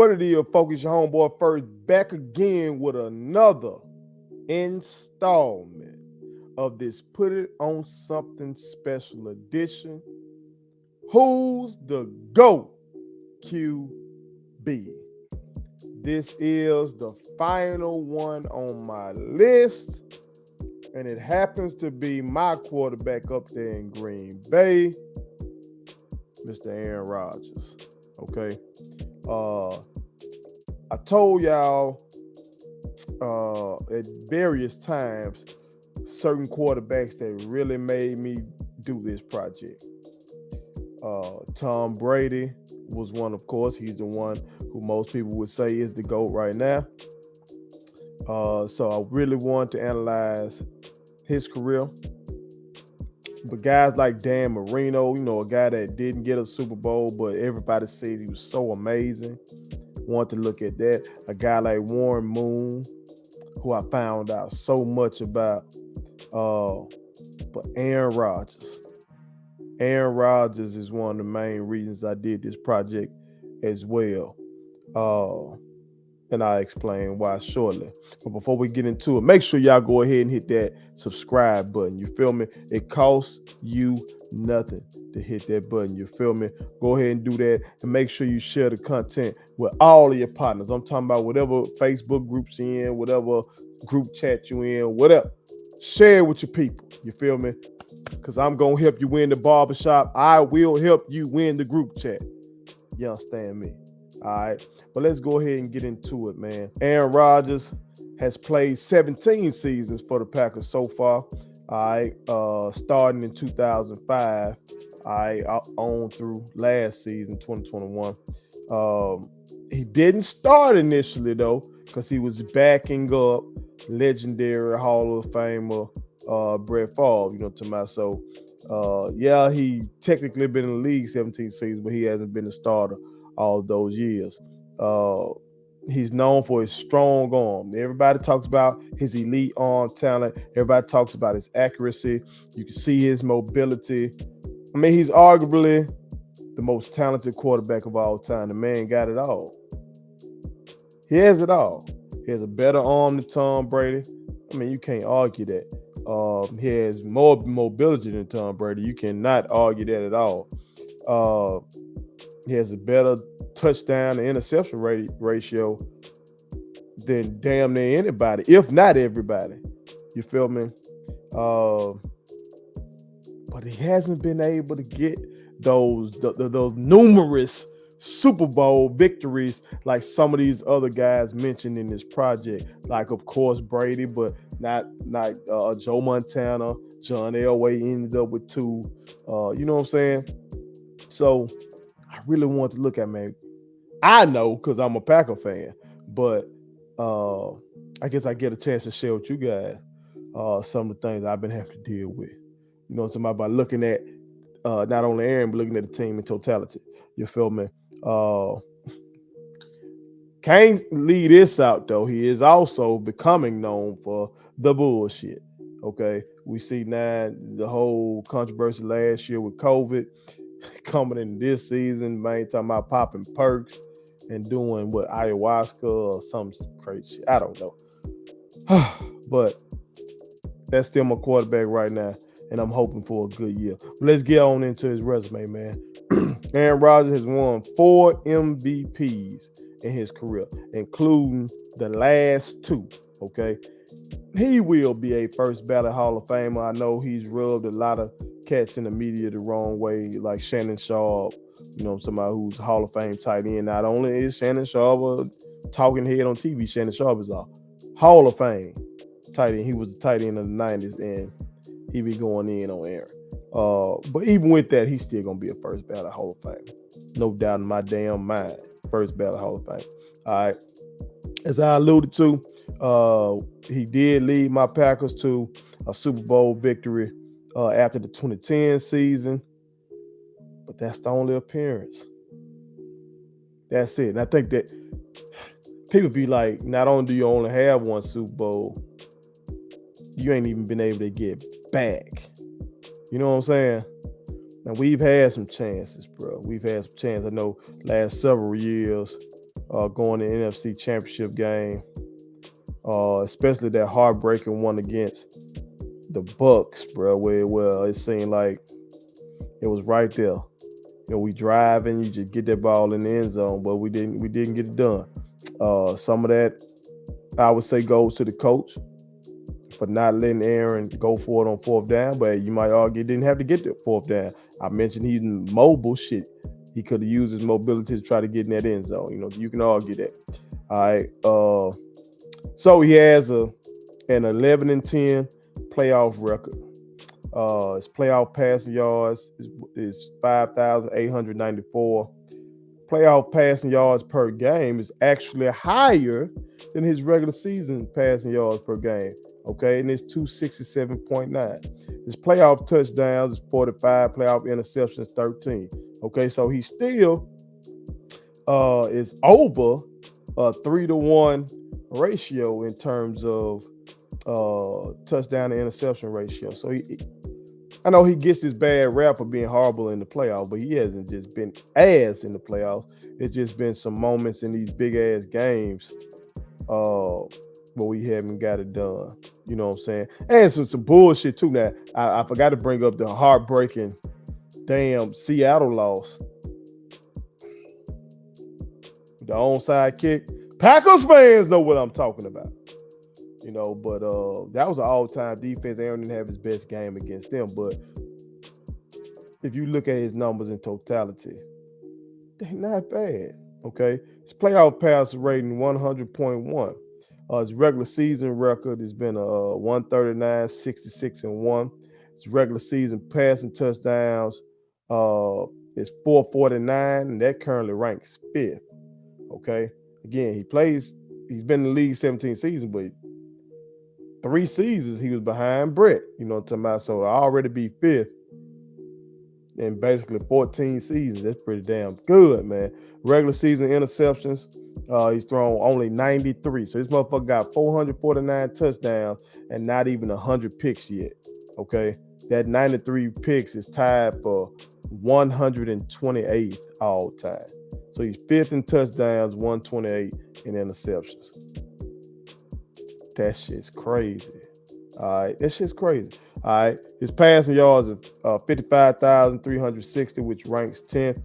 What it is, focus your homeboy first, back again with another installment of this Put It On Something special edition. Who's the GOAT QB? This is the final one on my list, and it happens to be my quarterback up there in Green Bay, Mr. Aaron Rodgers. Okay. I told y'all at various times certain quarterbacks that really made me do this project. Tom Brady was one, of course. He's the one who most people would say is the GOAT right now. So I really wanted to analyze his career. But guys like Dan Marino, a guy that didn't get a Super Bowl, but everybody says he was so amazing. Want to look at that. A guy like Warren Moon, who I found out so much about. But Aaron Rodgers. Aaron Rodgers is one of the main reasons I did this project as well. And I'll explain why shortly. But before we get into it, make sure y'all go ahead and hit that subscribe button. You feel me? It costs you nothing to hit that button. You feel me? Go ahead and do that. And make sure you share the content with all of your partners. I'm talking about whatever Facebook groups you're in, whatever group chat you in, whatever. Share it with your people. You feel me? Because I'm going to help you win the barbershop. I will help you win the group chat. You understand me? All right. But let's go ahead and get into it, man. Aaron Rodgers has played 17 seasons for the Packers so far. All right. Starting in 2005. All right. On through last season, 2021. He didn't start initially, though, because he was backing up legendary Hall of Famer Brett Favre, to myself. Yeah, he technically been in the league 17 seasons, but he hasn't been a starter all those years. He's known for his strong arm. Everybody talks about his elite arm talent. Everybody talks about his accuracy. You can see his mobility. I mean, he's arguably the most talented quarterback of all time. The man got it all. He has it all. He has a better arm than Tom Brady. I mean, you can't argue that. He has more mobility than Tom Brady. You cannot argue that at all. He has a better touchdown to interception ratio than damn near anybody, if not everybody. You feel me? But he hasn't been able to get those numerous Super Bowl victories like some of these other guys mentioned in this project. Like, of course, Brady, but not Joe Montana. John Elway ended up with 2. You know what I'm saying? So I really want to look at, man. I know because I'm a Packer fan, but I guess I get a chance to share with you guys some of the things I've been having to deal with. You know what I'm talking about? By looking at not only Aaron, but looking at the team in totality. You feel me? Can't leave this out, though. He is also becoming known for the bullshit. Okay? We see now the whole controversy last year with COVID coming in this season, man, talking about popping perks and doing what, ayahuasca or some crazy shit. I don't know. But that's still my quarterback right now, and I'm hoping for a good year. But let's get on into his resume, man. Aaron Rodgers has won 4 MVPs in his career, including the last 2. Okay. He will be a first ballot Hall of Famer. I know he's rubbed a lot of cats in the media the wrong way, like Shannon Sharp, somebody who's Hall of Fame tight end. Not only is Shannon Sharp a talking head on TV, Shannon Sharp is a Hall of Fame tight end. He was the tight end of the 90s, and he be going in on Aaron. But even with that, he's still going to be a first ballot Hall of Fame. No doubt in my damn mind. First ballot Hall of Fame. All right. As I alluded to, he did lead my Packers to a Super Bowl victory after the 2010 season. But that's the only appearance. That's it. And I think that people be like, not only do you only have one Super Bowl, you ain't even been able to get back. You know what I'm saying? Now, we've had some chances, bro. We've had some chances. I know last several years, going to NFC Championship game, especially that heartbreaking one against the Bucks, bro. Where it seemed like it was right there. We driving, you just get that ball in the end zone, but we didn't get it done. Some of that, I would say, goes to the coach for not letting Aaron go for it on fourth down, but you might argue didn't have to get the fourth down. I mentioned he's mobile. Shit, he could have used his mobility to try to get in that end zone. You can argue that. All right. So he has an 11-10 playoff record. His playoff passing yards is 5,894. Playoff passing yards per game is actually higher than his regular season passing yards per game. Okay, and it's 267.9. His playoff touchdowns is 45, playoff interceptions 13. Okay, so he still is over a 3-to-1 ratio in terms of touchdown to interception ratio. So I know he gets this bad rap for being horrible in the playoffs, but he hasn't just been ass in the playoffs. It's just been some moments in these big ass games where we haven't got it done. You know what I'm saying? And some bullshit too. Now I forgot to bring up the heartbreaking damn Seattle loss. The onside kick. Packers fans know what I'm talking about. But that was an all-time defense. Aaron didn't have his best game against them, but if you look at his numbers in totality, they're not bad. Okay, his playoff pass rating 100.1. His regular season record has been 139, 66, and 1. His regular season passing touchdowns is 449, and that currently ranks 5th. Okay, again, he's been in the league 17 seasons, but 3 seasons he was behind Brett. You know what I'm talking about? So I already be 5th in basically 14 seasons. That's pretty damn good, man. Regular season interceptions, he's thrown only 93. So this motherfucker got 449 touchdowns and not even 100 picks yet. Okay, that 93 picks is tied for 128th all time. So he's 5th in touchdowns, 128 in interceptions. That shit's crazy. All right, that shit's crazy. All right, his passing yards are 55,360, which ranks 10th.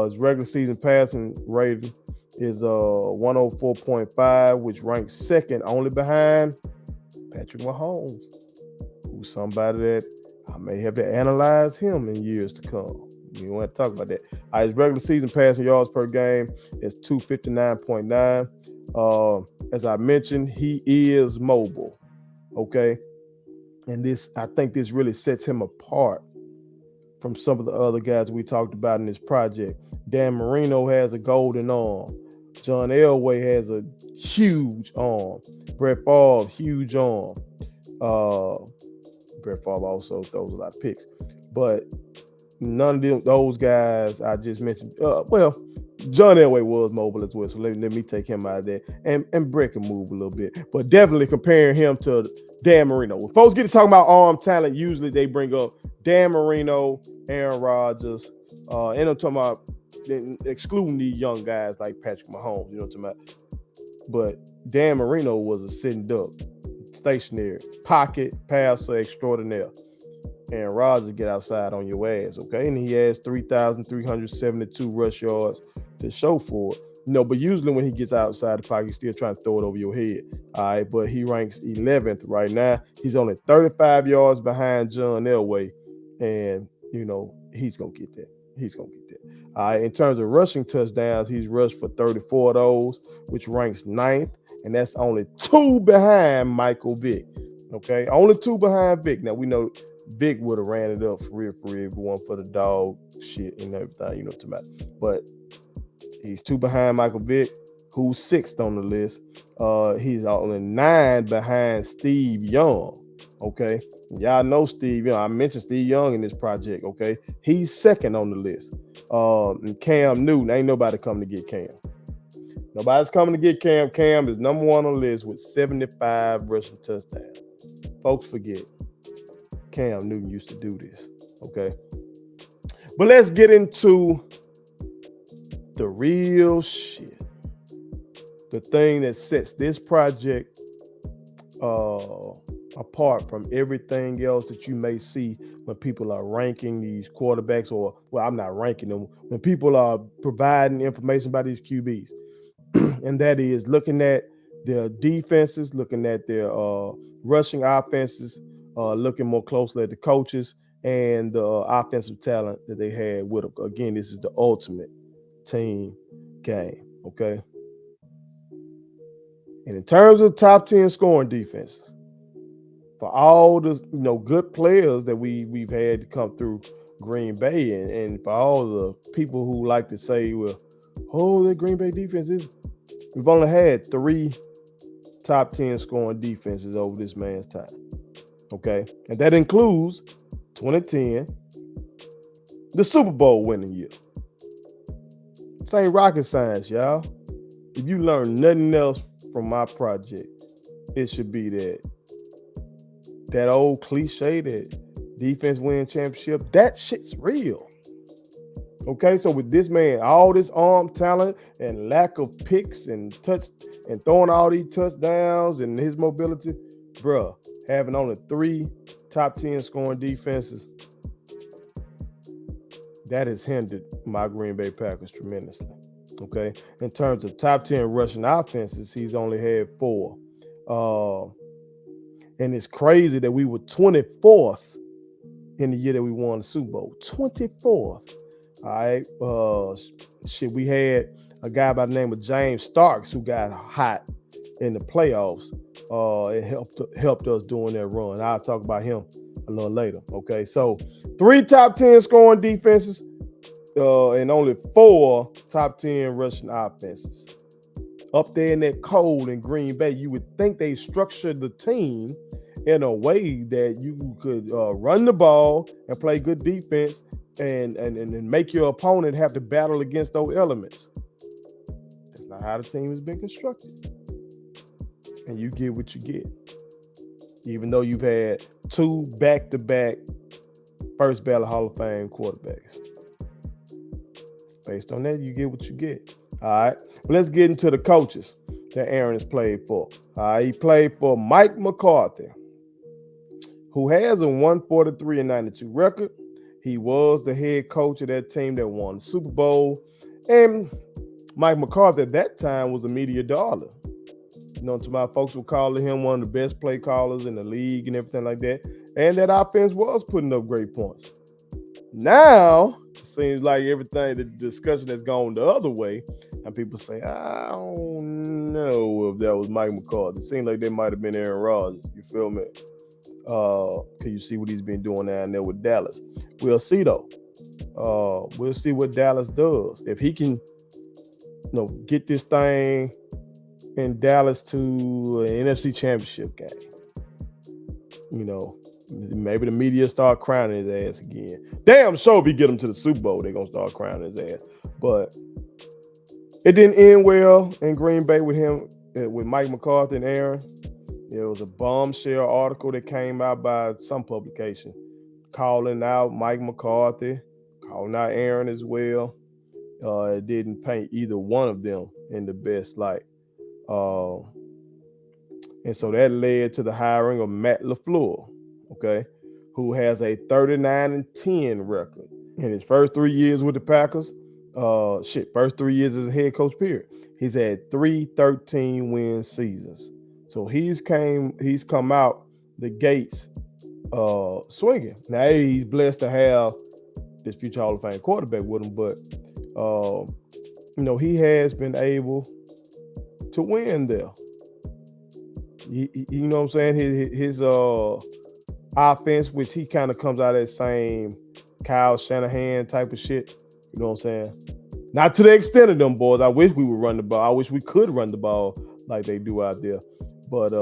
His regular season passing rating is 104.5, which ranks 2nd, only behind Patrick Mahomes, who's somebody that I may have to analyze him in years to come. We want to talk about that. All right, his regular season passing yards per game is 259.9. As I mentioned, he is mobile. Okay. And I think this really sets him apart from some of the other guys we talked about in this project. Dan Marino has a golden arm. John Elway has a huge arm. Brett Favre, huge arm. Brett Favre also throws a lot of picks. But none of those guys I just mentioned, John Elway was mobile as well, so let me take him out of there. And Brett can move a little bit. But definitely comparing him to Dan Marino. When folks get to talking about arm talent, usually they bring up Dan Marino, Aaron Rodgers, and I'm talking about excluding these young guys like Patrick Mahomes, you know what I'm talking about. But Dan Marino was a sitting duck, stationary, pocket passer extraordinaire. Aaron Rodgers get outside on your ass, okay? And he has 3,372 rush yards to show for it. But usually when he gets outside the pocket, he's still trying to throw it over your head. All right, but he ranks 11th right now. He's only 35 yards behind John Elway, and, he's going to get that. All right, in terms of rushing touchdowns, he's rushed for 34 of those, which ranks 9th, and that's only 2 behind Michael Vick. Okay, only 2 behind Vick. Now, we know Vic would have ran it up for real, one for the dog shit and everything, you know what I'm talking about. But he's 2 behind Michael Vick, who's 6th on the list. He's only 9 behind Steve Young. Okay, y'all know Steve Young. I mentioned Steve Young in this project. Okay, he's 2nd on the list. And Cam Newton, ain't nobody coming to get Cam. Nobody's coming to get Cam. Cam is number 1 on the list with 75 rushing touchdowns. Folks forget Cam Newton used to do this, okay? But let's get into the real shit. the thing that sets this project apart from everything else that you may see when people are ranking these quarterbacks, or, well, I'm not ranking them, when people are providing information about these QBs. And that is looking at their defenses, looking at their rushing offenses, looking more closely at the coaches and the offensive talent that they had with them. Again, this is the ultimate team game, okay? And in terms of top 10 scoring defenses, for all the good players that we've had to come through Green Bay, and for all the people who like to say, well, the Green Bay defense is, we've only had 3 top 10 scoring defenses over this man's time. Okay. And that includes 2010, the Super Bowl winning year. This ain't rocket science, y'all. If you learn nothing else from my project, it should be that old cliche that defense win championship. That shit's real. Okay, so with this man, all this arm talent and lack of picks and throwing all these touchdowns and his mobility, bruh, having only 3 top 10 scoring defenses, that has hindered my Green Bay Packers tremendously. Okay, in terms of top 10 rushing offenses, he's only had 4. And it's crazy that we were 24th in the year that we won the Super Bowl. 24th. All right. We had a guy by the name of James Starks who got hot in the playoffs. It helped us during that run. I'll talk about him a little later. Okay. So 3 top 10 scoring defenses and only 4 top 10 rushing offenses. Up there in that cold in Green Bay, you would think they structured the team in a way that you could run the ball and play good defense and make your opponent have to battle against those elements. That's not how the team has been constructed. And you get what you get. Even though you've had 2 back-to-back first ballot Hall of Fame quarterbacks. Based on that, you get what you get. All right. Well, let's get into the coaches that Aaron has played for. He played for Mike McCarthy, who has a 143-92 record. He was the head coach of that team that won the Super Bowl. And Mike McCarthy at that time was a media darling. To my folks were calling him one of the best play callers in the league and everything like that. And that offense was putting up great points. Now, it seems like everything, the discussion has gone the other way. And people say, I don't know if that was Mike McCarthy. It seems like they might have been Aaron Rodgers. You feel me? Can you see what he's been doing down there with Dallas? We'll see, though. We'll see what Dallas does. If he can, get this thing in Dallas to an NFC Championship game, maybe the media start crowning his ass again. Damn sure if he get him to the Super Bowl, they're going to start crowning his ass. But it didn't end well in Green Bay with him, with Mike McCarthy and Aaron. There was a bombshell article that came out by some publication calling out Mike McCarthy, calling out Aaron as well. It didn't paint either one of them in the best light. And so that led to the hiring of Matt LaFleur, okay, who has a 39-10 record in his first 3 years with the Packers. First 3 years as a head coach, period. He's had 3 13-win seasons. So he's come out the gates swinging. Now, he's blessed to have this future Hall of Fame quarterback with him, but he has been able to win there. You know what I'm saying? His offense, which he kind of comes out of that same Kyle Shanahan type of shit. You know what I'm saying? Not to the extent of them boys. I wish we would run the ball. I wish we could run the ball like they do out there. But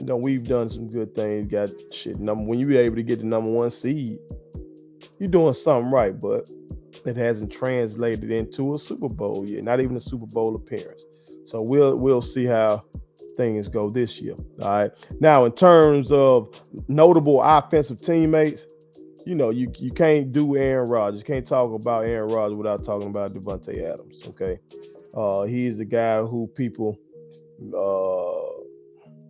we've done some good things. Got shit. When you be able to get the number 1 seed, you're doing something right. But it hasn't translated into a Super Bowl yet. Not even a Super Bowl appearance. So we'll see how things go this year. All right. Now, in terms of notable offensive teammates, you can't do Aaron Rodgers. You can't talk about Aaron Rodgers without talking about Davante Adams. Okay. He's the guy who people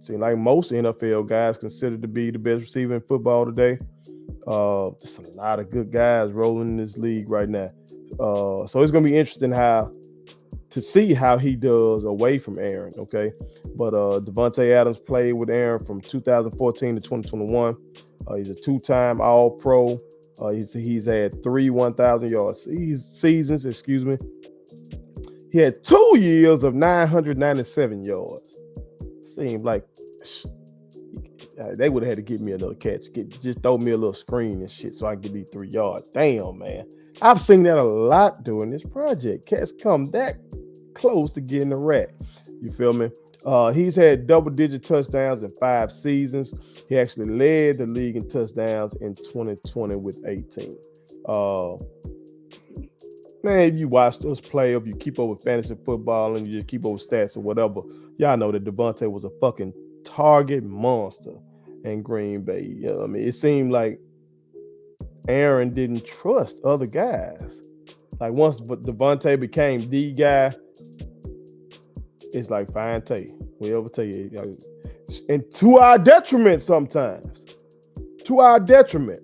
seem like most NFL guys consider to be the best receiver in football today. There's a lot of good guys rolling in this league right now. So it's gonna be interesting to see how he does away from Aaron. Okay, but Davante Adams played with Aaron from 2014 to 2021. He's a two-time All-Pro. He's had 3 1,000-yard seasons. Excuse me. He had 2 years of 997 yards. Seems like they would have had to give me another catch. Just throw me a little screen and shit so I can get these 3 yards. Damn, man. I've seen that a lot during this project. Cats come that close to getting a rat. You feel me? He's had double-digit touchdowns in 5 seasons. He actually led the league in touchdowns in 2020 with 18. Man, if you watched us play, if you keep up with fantasy football and you just keep up with stats or whatever, y'all know that Davante was a fucking target monster in Green Bay. You know what I mean? It seemed like Aaron didn't trust other guys. Like once Davante became the guy, it's like fine tay. We'll tell you. And to our detriment sometimes. To our detriment.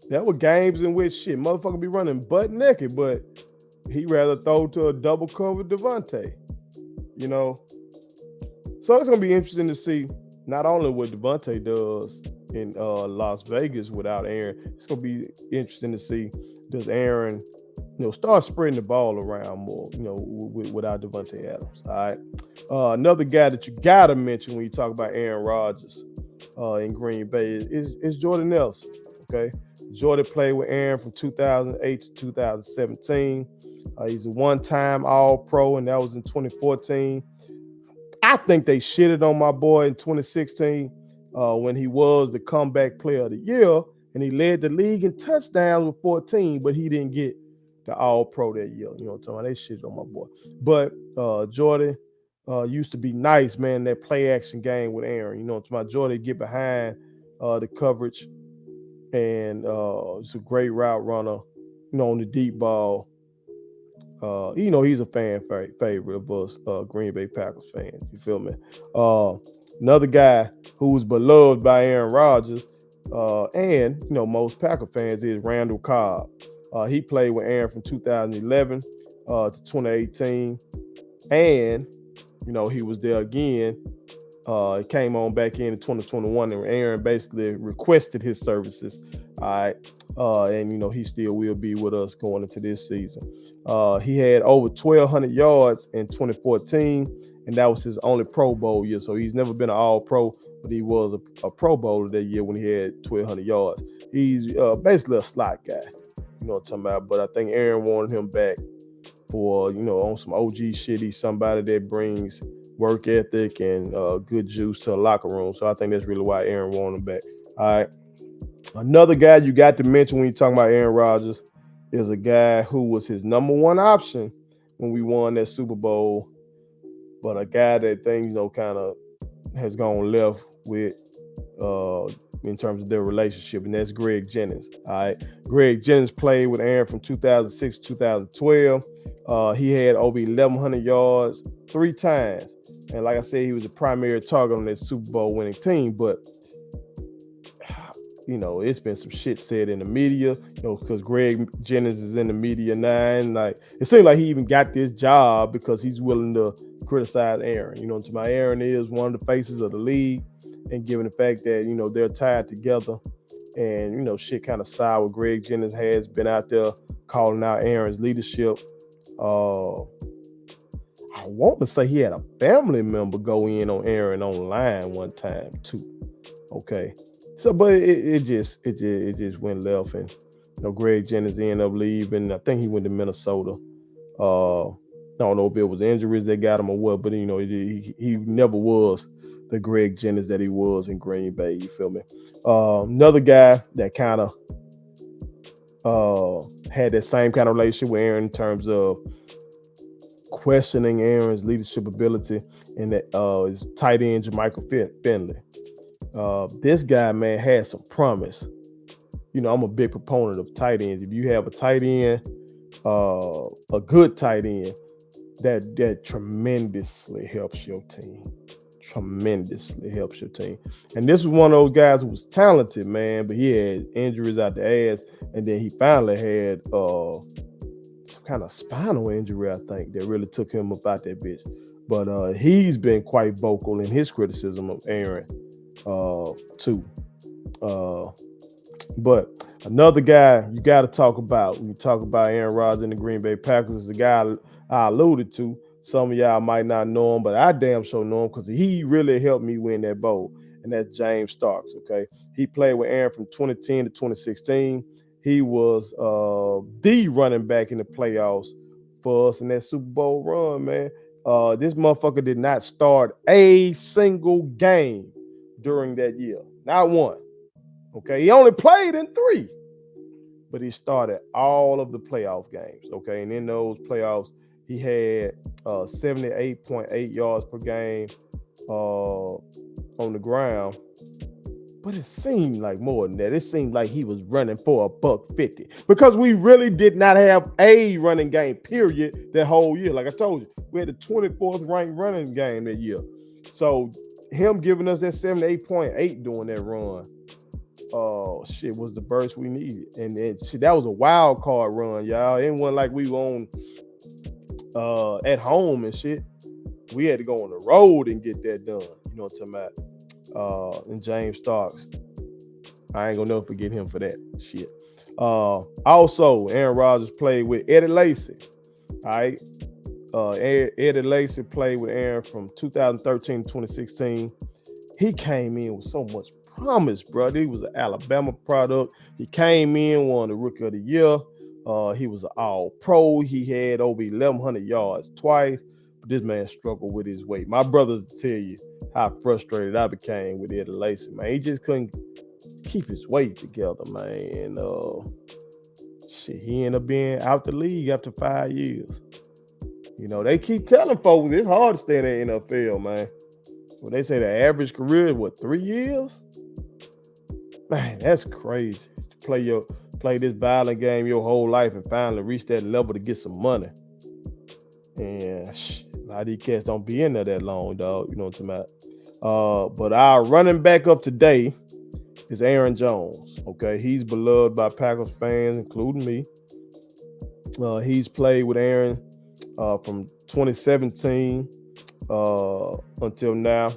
There were games in which shit, motherfucker be running butt naked, but he rather throw to a double cover Davante. You know? So it's gonna be interesting to see not only what Davante does in Las Vegas without Aaron. It's gonna be interesting to see does Aaron, start spreading the ball around more, without Davante Adams. All right. Another guy that you gotta mention when you talk about Aaron Rodgers in Green Bay is Jordan Nelson. Okay. Jordan played with Aaron from 2008 to 2017. He's a one-time All-Pro, and that was in 2014. I think they shitted on my boy in 2016 when he was the comeback player of the year, and he led the league in touchdowns with 14, but he didn't get the All-Pro that year. You know what I'm talking about? They shitted on my boy. But Jordan used to be nice, man, that play-action game with Aaron. You know what I'm talking about? Jordan get behind the coverage, and he's a great route runner, on the deep ball. He's a fan favorite of us Green Bay Packers fans. You feel me? Another guy who was beloved by Aaron Rodgers and most Packer fans is Randall Cobb. He played with Aaron from 2011 to 2018, and he was there again. He came on back in 2021, and Aaron basically requested his services. All right. And he still will be with us going into this season. He had over 1,200 yards in 2014, and that was his only Pro Bowl year. So he's never been an All-Pro, but he was a Pro Bowler that year when he had 1,200 yards. He's basically a slot guy. You know what I'm talking about? But I think Aaron wanted him back for, on some OG shit. He's somebody that brings work ethic and good juice to a locker room. So I think that's really why Aaron wanted him back. All right. Another guy you got to mention when you're talking about Aaron Rodgers is a guy who was his number one option when we won that Super Bowl, but a guy that things, kind of has gone left with in terms of their relationship, and that's Greg Jennings. All right. Greg Jennings played with Aaron from 2006 to 2012. He had over 1,100 yards 3 times. And like I said, he was a primary target on that Super Bowl winning team, but it's been some shit said in the media, because Greg Jennings is in the media now. And like, it seems like he even got this job because he's willing to criticize Aaron. You know what I'm saying? Aaron is one of the faces of the league, and given the fact that, they're tied together and, shit kind of sour. Greg Jennings has been out there calling out Aaron's leadership. I want to say he had a family member go in on Aaron online one time too. Okay. So, but it just went left, and Greg Jennings ended up leaving. I think he went to Minnesota. I don't know if it was injuries that got him or what, but he never was the Greg Jennings that he was in Green Bay. You feel me? Another guy that kind of had that same kind of relationship with Aaron in terms of questioning Aaron's leadership ability, and that is tight end Jermichael Finley. This guy, man, had some promise. I'm a big proponent of tight ends. If you have a tight end a good tight end that tremendously helps your team. Tremendously helps your team. And this was one of those guys who was talented, man, but he had injuries out the ass, and then he finally had some kind of spinal injury, I think, that really took him up out that bitch. But he's been quite vocal in his criticism of Aaron, too. Uh, but another guy you got to talk about when you talk about Aaron Rodgers and the Green Bay Packers is the guy I alluded to. Some of y'all might not know him, but I damn sure know him because he really helped me win that bowl, and that's James Starks. Okay, he played with Aaron from 2010 to 2016. He was the running back in the playoffs for us in that Super Bowl run, man. This motherfucker did not start a single game during that year, not one. Okay, he only played in 3, but he started all of the playoff games. Okay, and in those playoffs, he had 78.8 yards per game on the ground. But it seemed like more than that. It seemed like he was running for $150 because we really did not have a running game, period, that whole year. Like I told you, we had the 24th ranked running game that year. So him giving us that 78.8 during that run, shit, was the burst we needed. And shit, that was a wild card run, y'all. It wasn't like we were on at home and shit. We had to go on the road and get that done. You know what I'm talking about? And James Starks, I ain't gonna never forget him for that shit. Also, Aaron Rodgers played with Eddie Lacy. All right. Eddie Lacy played with Aaron from 2013 to 2016. He came in with so much promise, bro. He was an Alabama product. He came in, won the Rookie of the Year. He was an All-Pro. He had over 1,100 yards twice. But this man struggled with his weight. My brothers tell you how frustrated I became with Eddie Lacy, man. He just couldn't keep his weight together, man. And shit, he ended up being out the league after 5 years. You know, they keep telling folks it's hard to stay in the NFL, man. Well, they say the average career is, 3 years? Man, that's crazy. To play this violent game your whole life and finally reach that level to get some money. And a lot of these cats don't be in there that long, dog. You know what I'm talking about? But our running back up today is Aaron Jones. Okay, he's beloved by Packers fans, including me. He's played with Aaron from 2017 until now.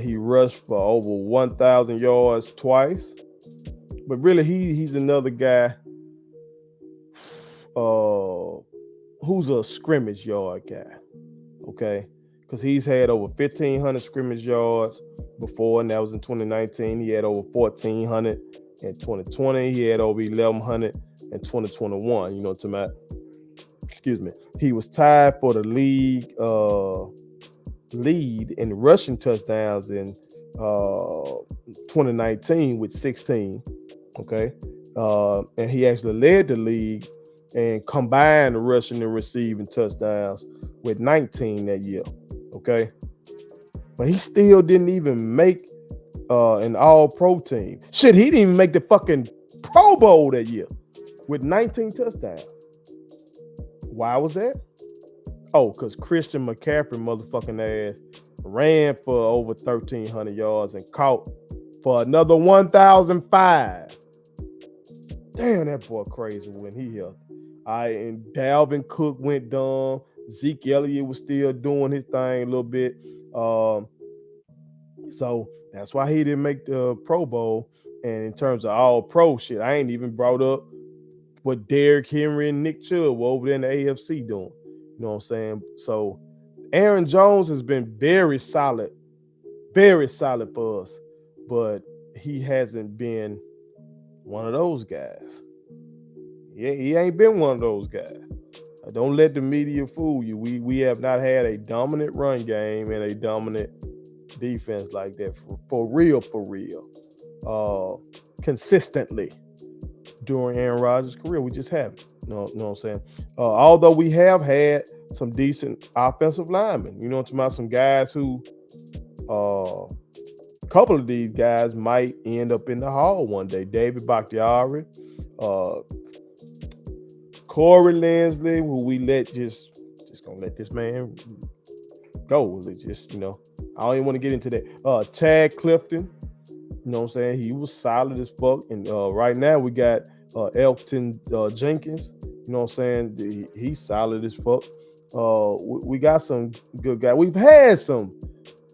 He rushed for over 1,000 yards twice. But really, he's another guy who's a scrimmage yard guy, okay? Because he's had over 1,500 scrimmage yards before, and that was in 2019. He had over 1,400 in 2020. He had over 1,100 in 2021. You know what I'm talking about? Excuse me. He was tied for the league lead in rushing touchdowns in 2019 with 16. Okay. And he actually led the league and combined rushing and receiving touchdowns with 19 that year. Okay. But he still didn't even make an all-pro team. Shit, he didn't even make the fucking Pro Bowl that year with 19 touchdowns. Why was that? Oh, because Christian McCaffrey motherfucking ass ran for over 1,300 yards and caught for another 1,005. Damn, that boy crazy when he healthy. And Dalvin Cook went dumb. Zeke Elliott was still doing his thing a little bit. So that's why he didn't make the Pro Bowl. And in terms of all pro shit, I ain't even brought up what Derrick Henry and Nick Chubb were over there in the AFC doing. You know what I'm saying? So Aaron Jones has been very solid for us. But he hasn't been one of those guys. He ain't been one of those guys. Don't let the media fool you. We have not had a dominant run game and a dominant defense like that for real, consistently during Aaron Rodgers' career. We just haven't. You know what I'm saying? Although we have had some decent offensive linemen. You know what I'm talking about? Some guys who, a couple of these guys might end up in the Hall one day. David Bakhtiari, Corey Linsley, who we just gonna let this man go. It just, I don't even want to get into that. Chad Clifton, you know what I'm saying? He was solid as fuck. And right now we got Elton Jenkins, you know what I'm saying? He's solid as fuck. We got some good guys. We've had some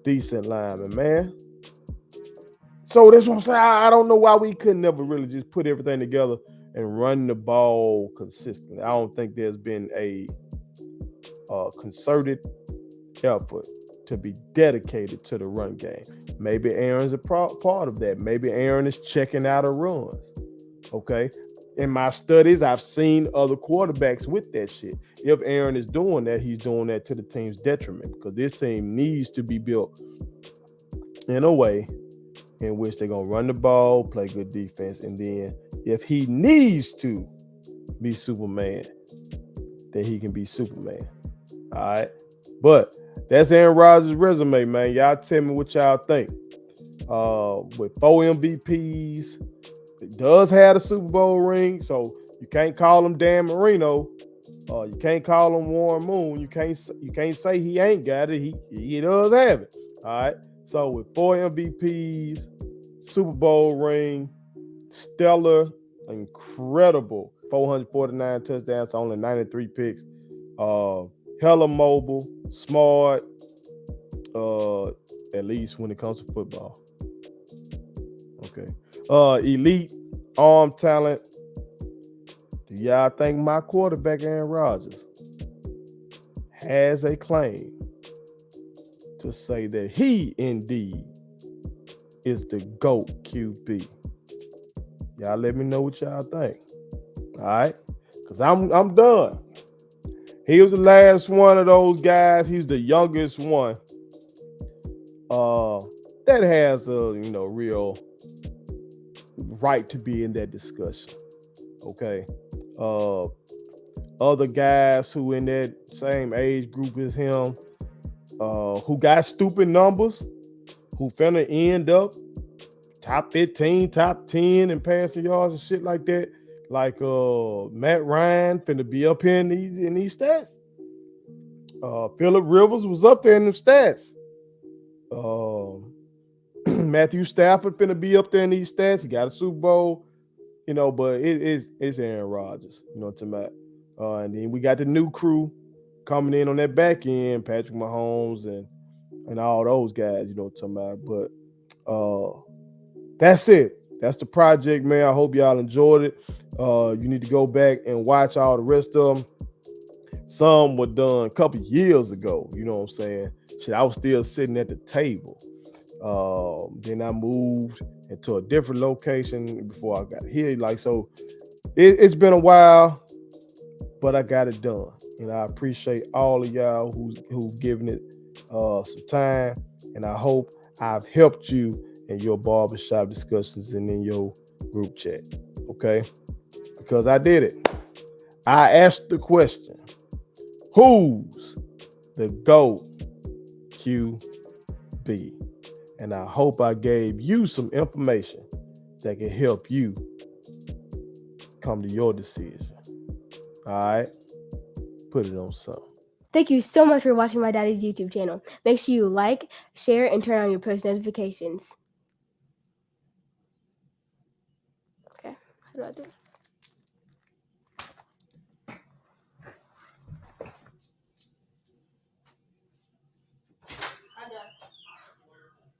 decent linemen, man. So that's what I'm saying. I don't know why we couldn't never really just put everything together and run the ball consistently. I don't think there's been a concerted effort to be dedicated to the run game. Maybe Aaron's a part of that. Maybe Aaron is checking out of runs. Okay. In my studies, I've seen other quarterbacks with that shit. If Aaron is doing that, he's doing that to the team's detriment, because this team needs to be built in a way in which they're going to run the ball, play good defense, and then if he needs to be Superman, then he can be Superman. All right? But that's Aaron Rodgers' resume, man. Y'all tell me what y'all think. With 4 MVPs, it does have a Super Bowl ring, so you can't call him Dan Marino. You can't call him Warren Moon. You can't say he ain't got it. He does have it. All right. So with 4 MVPs, Super Bowl ring, stellar, incredible 449 touchdowns, only 93 picks. Hella mobile, smart, at least when it comes to football. Okay. Elite arm talent. Do y'all think my quarterback, Aaron Rodgers, has a claim to say that he indeed is the GOAT QB? Y'all let me know what y'all think. All right? Because I'm done. He was the last one of those guys. He's the youngest one that has a real right to be in that discussion. Okay. Other guys who in that same age group as him, who got stupid numbers, who finna end up top 15, top 10 in passing yards and shit like that. Like Matt Ryan finna be up here in these stats. Phillip Rivers was up there in the stats. Matthew Stafford finna be up there in these stats. He got a Super Bowl, but it's Aaron Rodgers, to me. And then we got the new crew coming in on that back end, Patrick Mahomes and all those guys, to me. But that's it. That's the project, man. I hope y'all enjoyed it. You need to go back and watch all the rest of them. Some were done a couple years ago. You know what I'm saying? Shit, I was still sitting at the table. Then I moved into a different location before I got here. So it's been a while, but I got it done. And I appreciate all of y'all who've given it some time. And I hope I've helped you in your barbershop discussions and in your group chat. Okay? Because I did it. I asked the question, who's the GOAT QB? And I hope I gave you some information that can help you come to your decision. All right? Put it on something. Thank you so much for watching my daddy's YouTube channel. Make sure you like, share, and turn on your post notifications. Okay, how do I do it?